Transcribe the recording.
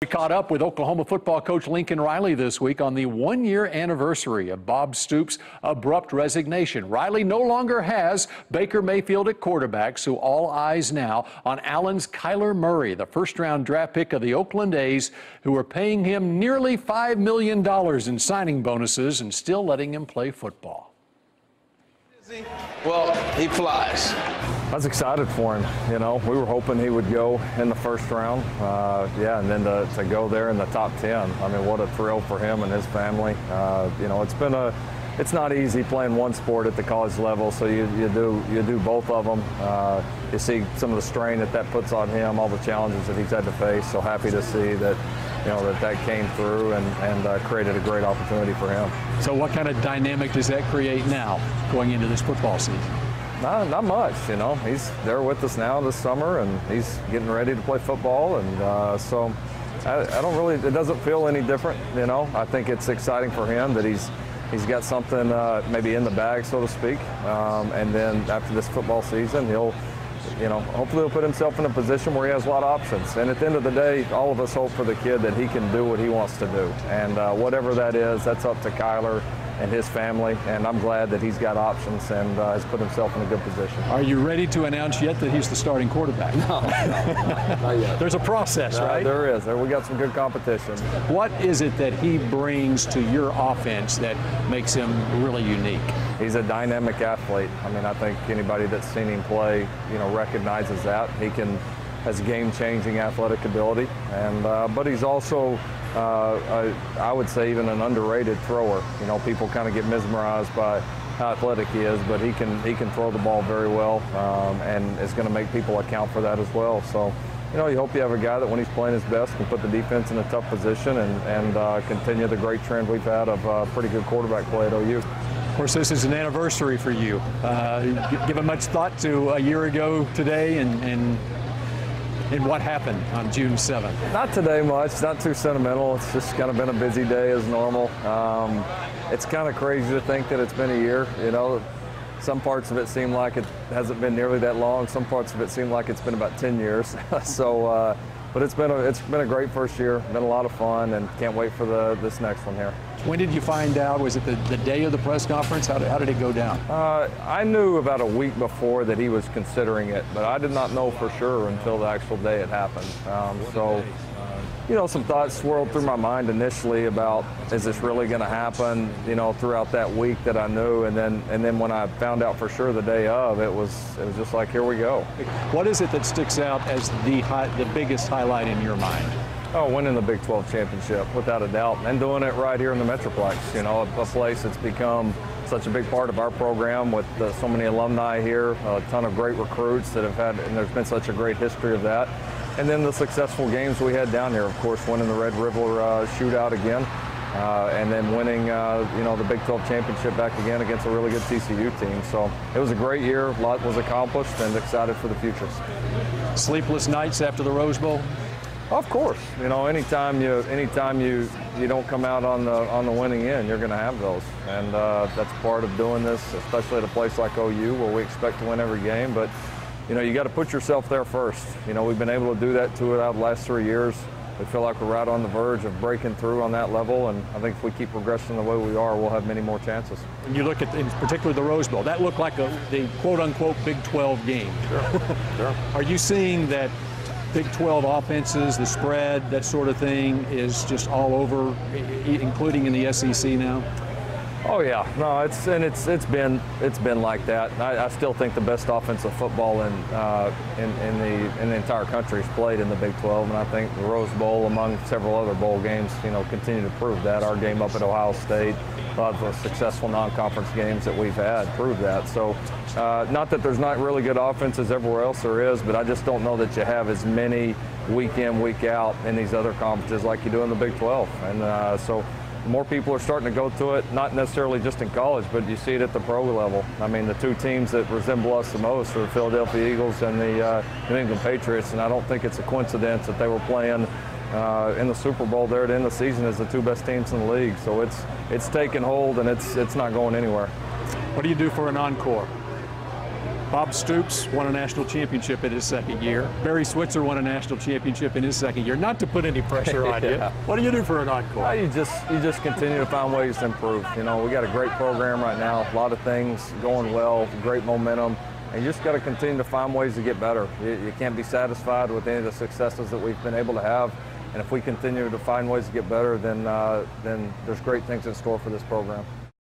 We caught up with Oklahoma football coach Lincoln Riley this week on the one-year anniversary of Bob Stoops' abrupt resignation. Riley no longer has Baker Mayfield at quarterback, so all eyes now on Allen's Kyler Murray, the first-round draft pick of the Oakland A's, who are paying him nearly $5 million in signing bonuses and still letting him play football. Well, he flies. I was excited for him. You know, we were hoping he would go in the first round. Yeah, and then to go there in the top 10. I mean, what a thrill for him and his family. You know, it's not easy playing one sport at the college level, so you do both of them. You see some of the strain that puts on him, all the challenges that he's had to face. So happy to see that, you know, that came through and created a great opportunity for him. So what kind of dynamic does that create now going into this football season? Not much, you know. He's there with us now this summer, and he's getting ready to play football, and so I don't really, it doesn't feel any different, you know. I think it's exciting for him that he's got something maybe in the bag, so to speak, and then after this football season, he'll, you know, hopefully he'll put himself in a position where he has a lot of options. And at the end of the day, all of us hope for the kid that he can do what he wants to do, and whatever that is, that's up to Kyler and his family, and I'm glad that he's got options and has put himself in a good position. Are you ready to announce yet that he's the starting quarterback? No, not yet. There's a process, right? There is. We got some good competition. What is it that he brings to your offense that makes him really unique? He's a dynamic athlete. I mean, I think anybody that's seen him play, you know, recognizes that. He has game-changing athletic ability, and but he's also I would say even an underrated thrower. You know, people kind of get mesmerized by how athletic he is, but he can throw the ball very well, and is going to make people account for that as well. So, you know, you hope you have a guy that when he's playing his best can put the defense in a tough position and continue the great trend we've had of pretty good quarterback play at OU. Of course, this is an anniversary for you. Given much thought to a year ago today and what happened on June 7th? Not today much, not too sentimental. It's just kind of been a busy day as normal. It's kind of crazy to think that it's been a year. You know, some parts of it seem like it hasn't been nearly that long. Some parts of it seem like it's been about 10 years. So, but it's been a great first year. Been a lot of fun, and can't wait for this next one here. When did you find out? Was it the day of the press conference? How did it go down? I knew about a week before that he was considering it, but I did not know for sure until the actual day it happened. So, you know, some thoughts swirled through my mind initially about, is this really going to happen? You know, throughout that week that I knew, and then when I found out for sure the day of, it was just like, here we go. What is it that sticks out as the biggest highlight in your mind? Oh, winning the Big 12 championship, without a doubt, and doing it right here in the Metroplex. You know, a place that's become such a big part of our program with so many alumni here, a ton of great recruits that have had, and there's been such a great history of that. And then the successful games we had down here, of course, winning the Red River shootout again, and then winning, you know, the Big 12 championship back again against a really good TCU team. So it was a great year. A lot was accomplished, and excited for the future. Sleepless nights after the Rose Bowl? Of course, you know, anytime you don't come out on the winning end, you're going to have those, and that's part of doing this, especially at a place like OU where we expect to win every game. But you know, you got to put yourself there first. You know, we've been able to do that out the last 3 years. We feel like we're right on the verge of breaking through on that level, and I think if we keep progressing the way we are, we'll have many more chances. And you look at, in particular, the Rose Bowl. That looked like the quote-unquote Big 12 game. Sure. Sure. Are you seeing that Big 12 offenses, the spread, that sort of thing, is just all over, including in the SEC now? Oh yeah, no, it's been like that. I still think the best offensive football in the entire country is played in the Big 12, and I think the Rose Bowl, among several other bowl games, you know, continue to prove that. Our game up at Ohio State, a lot of the successful non-conference games that we've had prove that. So, not that there's not really good offenses everywhere else there is, but I just don't know that you have as many week in, week out in these other conferences like you do in the Big 12, and so. More people are starting to go to it, not necessarily just in college, but you see it at the pro level. I mean, the two teams that resemble us the most are the Philadelphia Eagles and the New England Patriots, and I don't think it's a coincidence that they were playing in the Super Bowl there at the end of the season as the two best teams in the league. So it's taken hold, and it's not going anywhere. What do you do for an encore? Bob Stoops won a national championship in his second year. Barry Switzer won a national championship in his second year. Not to put any pressure on you. What do you do for an encore? You just continue to find ways to improve. You know, we got a great program right now, a lot of things going well, great momentum, and you just got to continue to find ways to get better. You can't be satisfied with any of the successes that we've been able to have, and if we continue to find ways to get better, then there's great things in store for this program.